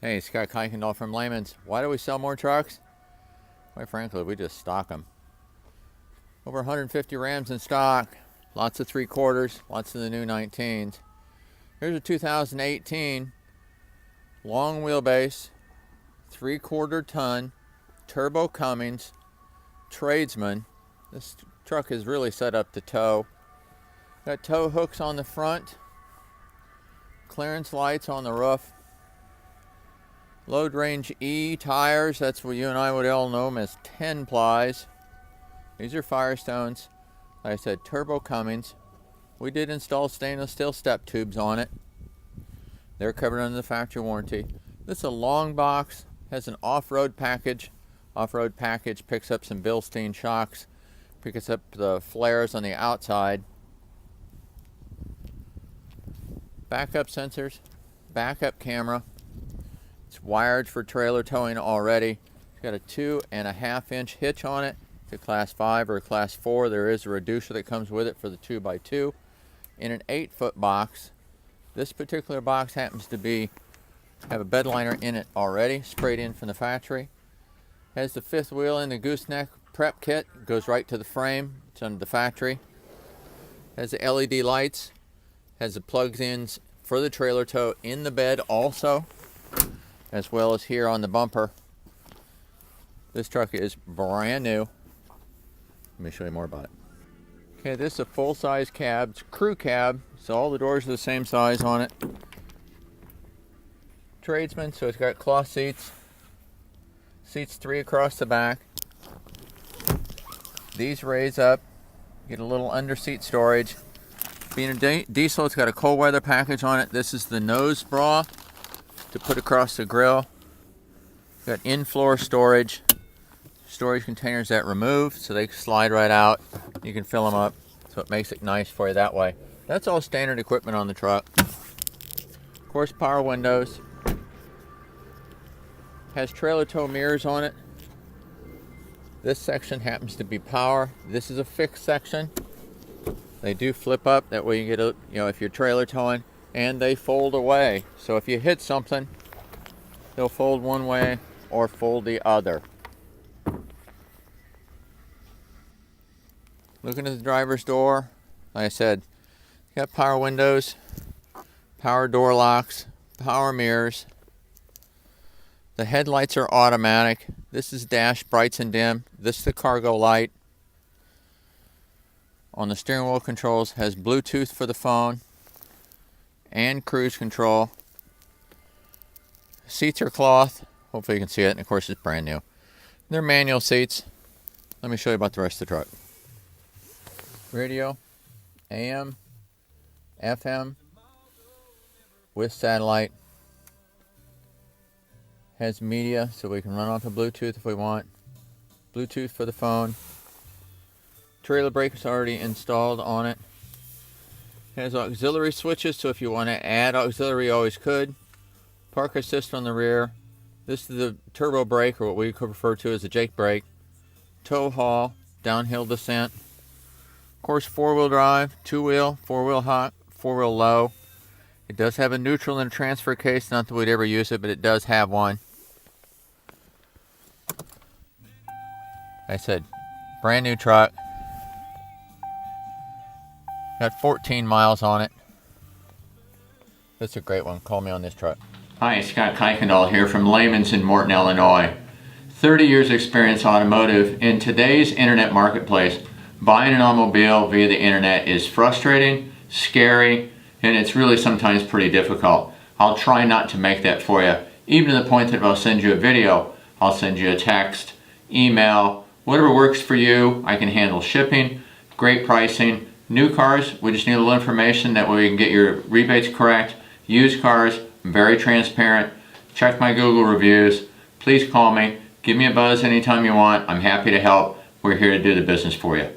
Hey, Scott Kuykendall from Lehman's. Why do we sell more trucks? Quite frankly, we just stock them. Over 150 Rams in stock. Lots of 3/4, lots of the new 19s. Here's a 2018 long wheelbase, 3/4 ton, turbo Cummins Tradesman. This truck is really set up to tow. Got tow hooks on the front, clearance lights on the roof. Load range E tires, that's what you and I would all know them as 10 plies. These are Firestones. Like I said, turbo Cummins. We did install stainless steel step tubes on it. They're covered under the factory warranty. This is a long box, has an off-road package. Off-road package picks up some Bilstein shocks, picks up the flares on the outside. Backup sensors, backup camera. It's wired for trailer towing already. It's got a 2.5-inch hitch on it. To class 5 or class 4. There is a reducer that comes with it for the 2x2 in an 8-foot box. This particular box happens to have a bed liner in it already, sprayed in from the factory. Has the 5th wheel in the gooseneck prep kit, goes right to the frame. It's under the factory. Has the LED lights, has the plugs-ins for the trailer tow in the bed also, as well as here on the bumper. This truck is brand new. Let me show you more about it. Okay, this is a full-size cab. It's a crew cab, so all the doors are the same size on it. Tradesman, so it's got cloth seats. Seats 3 across the back. These raise up. Get a little under-seat storage. Being a diesel, it's got a cold weather package on it. This is the nose bra to put across the grill. Got in-floor storage. Storage containers that remove, so they slide right out. You can fill them up, so it makes it nice for you that way. That's all standard equipment on the truck. Of course, power windows. Has trailer tow mirrors on it. This section happens to be power. This is a fixed section. They do flip up, that way you get if you're trailer towing, and they fold away. So if you hit something, they'll fold one way or fold the other. Looking at the driver's door, like I said, got power windows, power door locks, power mirrors. The headlights are automatic. This is dash brights and dim. This is the cargo light. On the steering wheel controls, has Bluetooth for the phone and cruise control. Seats are cloth. Hopefully you can see it, and of course it's brand new. They're manual seats. Let me show you about the rest of the truck. Radio, AM, FM, with satellite. Has media, so we can run off of Bluetooth if we want. Bluetooth for the phone. Trailer brake is already installed on it. Has auxiliary switches, so if you want to add auxiliary, you always could. Park assist on the rear. This is the turbo brake, or what we could refer to as a Jake brake. Tow haul, downhill descent. Of course, 4-wheel drive, 2-wheel, 4-wheel hot, 4-wheel low. It does have a neutral and a transfer case. Not that we'd ever use it, but it does have one. Like I said, brand new truck. Got 14 miles on it. That's a great one. Call me on this truck. Hi, Scott Kuykendall here from Lehman's in Morton, Illinois. 30 years experience automotive. In today's internet marketplace, buying an automobile via the internet is frustrating, scary, and it's really sometimes pretty difficult. I'll try not to make that for you. Even to the point that if I'll send you a video, I'll send you a text, email, whatever works for you. I can handle shipping, great pricing. New cars, we just need a little information, that way we can get your rebates correct. Used cars, I'm very transparent. Check my Google reviews. Please call me. Give me a buzz anytime you want. I'm happy to help. We're here to do the business for you.